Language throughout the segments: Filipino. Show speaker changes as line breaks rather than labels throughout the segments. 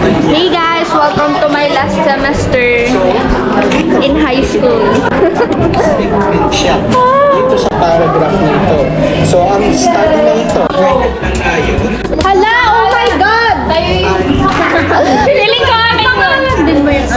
Hey guys, welcome to my last semester in high school.
Statement siya dito sa paragraph na ito. So, ang study na ito ay
Hala, oh my God! Feeling ko, din mo yun.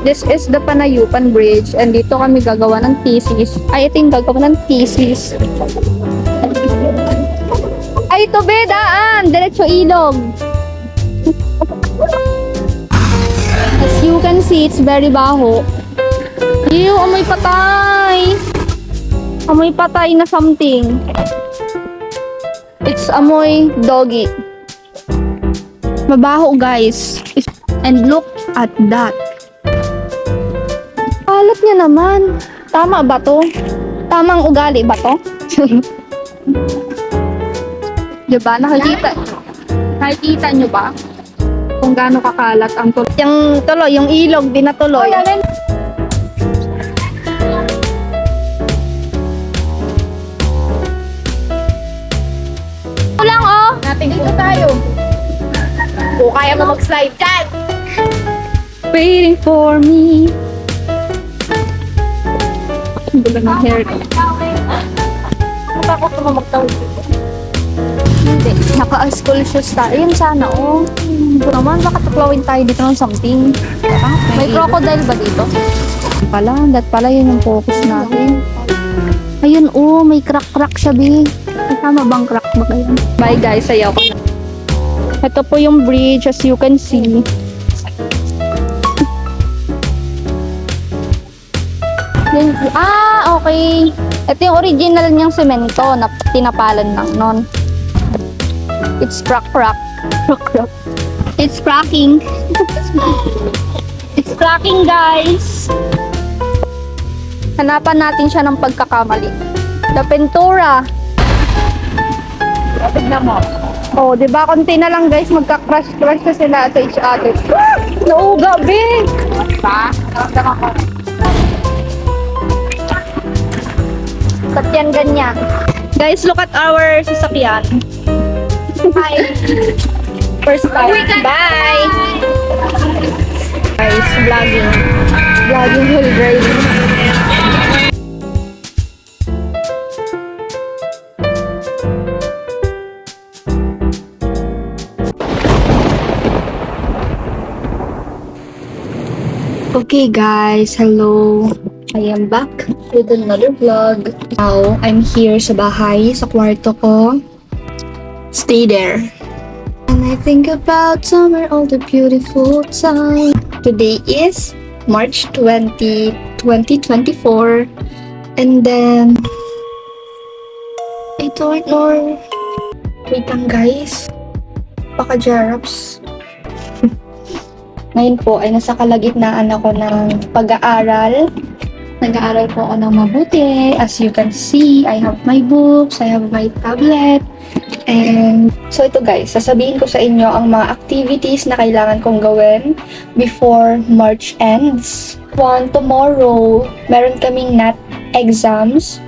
This is the Panayupan Bridge and dito kami gagawa ng thesis. Ay, ito yung gagawa ng thesis. Ay, ito be, daan! Diretso ilog. As you can see, it's very baho. Ew, amoy patay! Amoy patay na something. It's amoy doggy. Mabaho, guys. And look at that. Kalat niya naman. Tama ba to? Tamang ugali ba to? Diba? Nakikita nyo ba? Kung gaano kakalat ang tuloy. Yung tuloy, yung ilog, di natuloy. Ito lang, oh!
Natigil ko tayo. O kaya mo mag-slide dyan.
Waiting for me. Ang ganda ng hair ko.
Takot ko magtawid.
Hindi. Naka-school shoes tayo. Yun sana, oh. Ito naman, baka tuklawin tayo dito ng something. May crocodile ba dito? Pala, yun yung focus natin. Ayun, oh, may crack-crack siya, be. May tama bang crack ba kayo? Bye, guys. Sayaw ko na. Ito po yung bridge, as you can see. Okay. Ito yung original niyang semento na tinapalan lang nun. It's crack. It's cracking. It's cracking, guys. Hanapan natin siya ng pagkakamali. The Pintura.
Tignan mo.
Oh, di ba? Konti na lang, guys. Magka-crush na sila sa each other. Nauga, big!
Pa? Nakasama ko.
Ba't yan ganyan? Guys, look at our sasakyan. Hi! First time. Bye! Guys, vlogging. Vlogging whole driving. Okay guys, hello. I am back with another vlog. Now, I'm here sa bahay, sa kwarto ko. Stay there. And I think about summer, all the beautiful time. Today is March 20, 2024. And then, I don't know. Wait lang guys. Baka Jaraps. Ngayon po ay nasa kalagitnaan ako ng pag-aaral. Nag-aaral po ako ng mabuti. As you can see, I have my books, I have my tablet. And so ito guys, sasabihin ko sa inyo ang mga activities na kailangan kong gawin before March ends. Tomorrow, meron kaming NAT exams.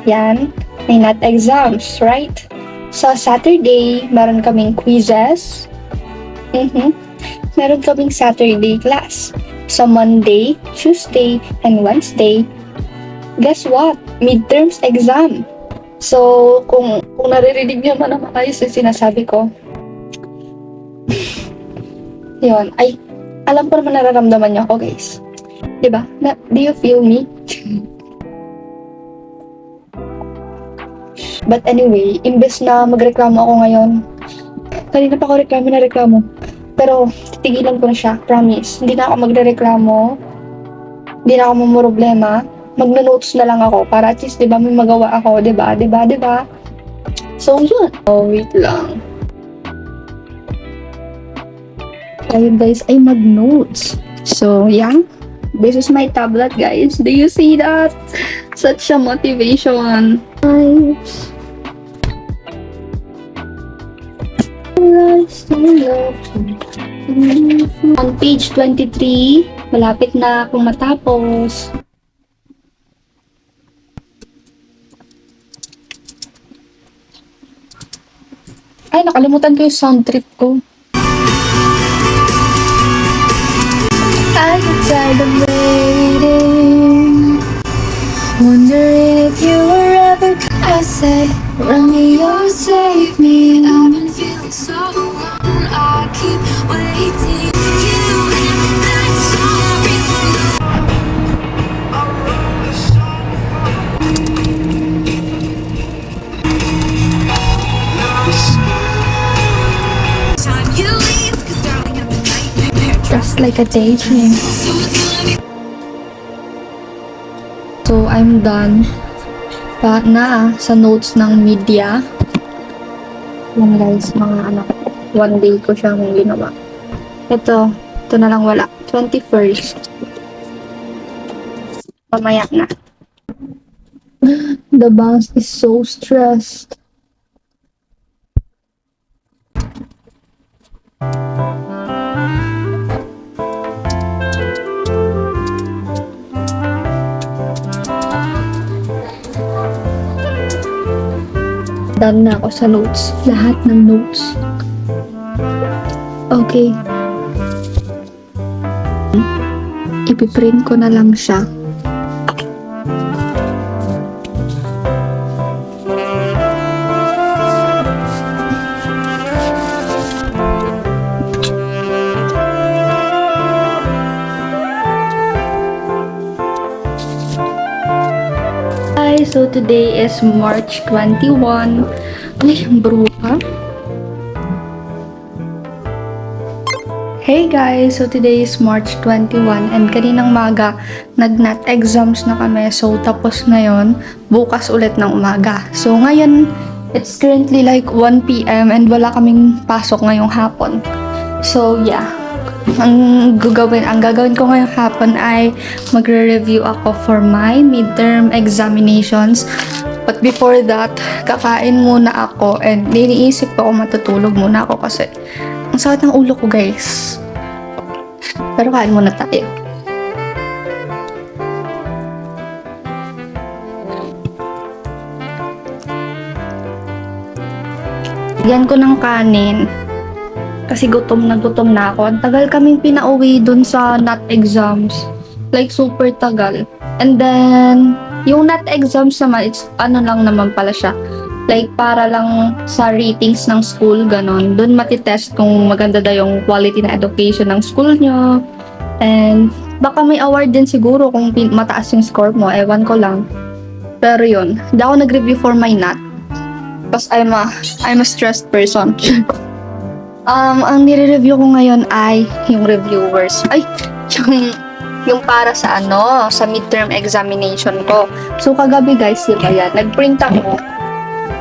Yan, may NAT exams, right? Sa Saturday, meron kaming quizzes. Meron kaming Saturday class. Sa Monday, Tuesday, and Wednesday, guess what? Midterms exam. So, kung naririnig niyo man ang ayos yung sinasabi ko, yun, ay, alam ko naman nararamdaman niyo ako, guys. Diba? Do you feel me? But anyway, imbes na magreklamo ako ngayon, kanina pa ako reklamo. Pero, titigilan ko na siya, promise. Hindi na ako magrereklamo. Hindi na ako mamroblema. Magna-notes na lang ako para at least, di ba, may magawa ako, di ba? So, yun. Oh, wait lang. Tayo, guys, ay mag-notes. So, yeah. This is my tablet, guys. Do you see that? Such a motivation. Nice. I still love you. On page 23, malapit na akong matapos. Ay, nakalimutan ko yung sound trip ko. I get tired of waiting, wondering if you were ever. I said, run me or save me. I've been feeling so alone. I keep waiting. You and that sorry. Time you leave, 'cause darling, I'm the nightmare. Just like a daydream. So, I'm done. Pa na sa notes ng media. Yan guys, mga ano, one day ko siyang ginawa. Ito na lang wala. 21st. Mamaya na. The boss is so stressed. Done na ako sa notes. Lahat ng notes. Okay. Ipiprint ko na lang siya. So today is March 21. Ay, bruha. Hey guys, so today is March 21 and kaninang maga nag-NAT exams na kami. So tapos na yon, bukas ulit ng umaga. So ngayon, it's currently like 1 PM and wala kaming pasok ngayong hapon. So yeah. Ang gagawin ko ngayong hapon ay magre-review ako for my midterm examinations. But before that, kakain muna ako and iniisip ko kung matutulog muna ako kasi ang sakit ng ulo ko guys. Pero kain muna tayo. Bigyan ko ng kanin. Kasi gutom na ako. Ang tagal kaming pinauwi dun sa NAT exams. Like, super tagal. And then, yung NAT exams naman, it's ano lang naman pala siya. Like, para lang sa ratings ng school, ganon. Dun matitest kung maganda daw yung quality na education ng school nyo. And, baka may award din siguro kung mataas yung score mo. Ewan ko lang. Pero yun, hindi ako nag-review for my NAT. Because I'm a stressed person. Ang nire-review ko ngayon ay yung reviewers. Ay, yung para sa sa midterm examination ko. So, kagabi guys, diba yan? Nag-print ako.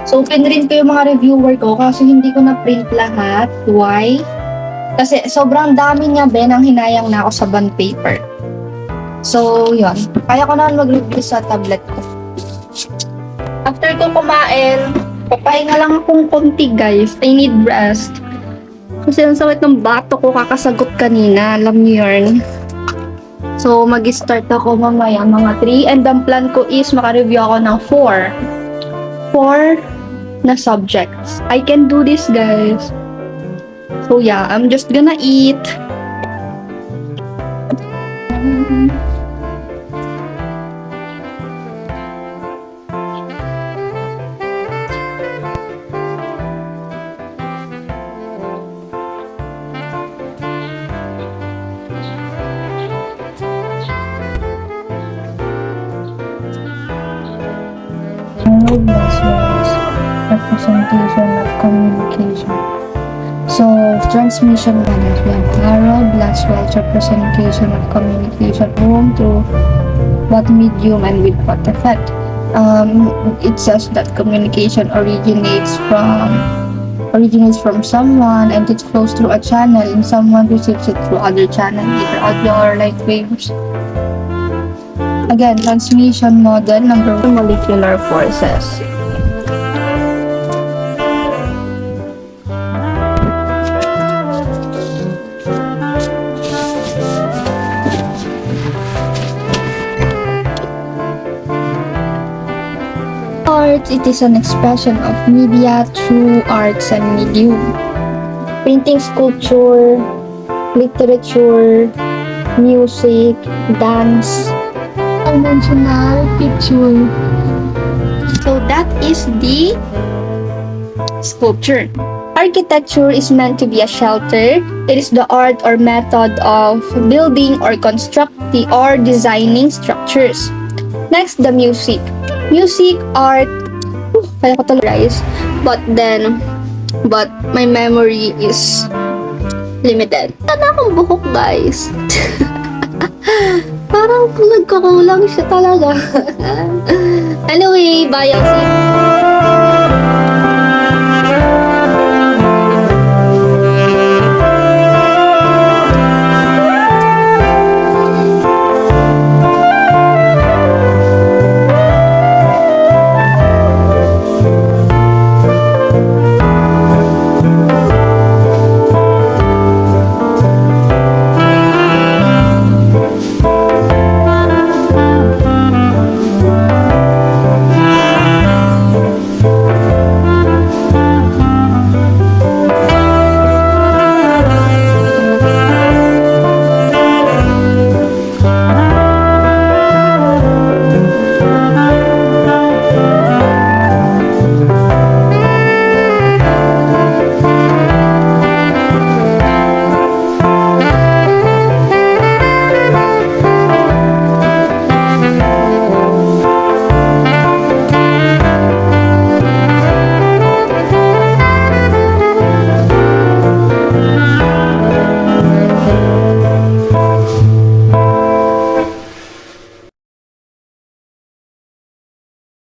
So, pinrint ko yung mga reviewer ko kasi hindi ko na-print lahat. Why? Kasi sobrang dami niya, nang hinayang na ako sa bond paper. So, yun. Kaya ko na mag-review sa tablet ko. After ko kumain, papahinga lang akong konti guys. I need rest. Kasi ang sakit ng bato ko kakasagot kanina. Alam niyo yun. So, mag-start ako mamaya mga 3. And ang plan ko is maka-review ako ng 4 na subjects. I can do this, guys. So, yeah. I'm just gonna eat. Representation of communication. So, transmission management. Harold Blaswell's representation of communication. Whom, through what medium, and with what effect. It says that communication originates from someone and it flows through a channel and someone receives it through other channel, either audio or light waves. Again, transmission model number 1, molecular forces. it is an expression of media through arts and medium. Painting, sculpture, literature, music, dance, conventional picture. So that is the sculpture. Architecture is meant to be a shelter. It is the art or method of building or constructing or designing structures. Next, the music. Music, art, kaya ko talaga guys. But my memory is limited. Tanda akong buhok guys. Parang nagkakulang siya talaga. Anyway, bye. I'll see you.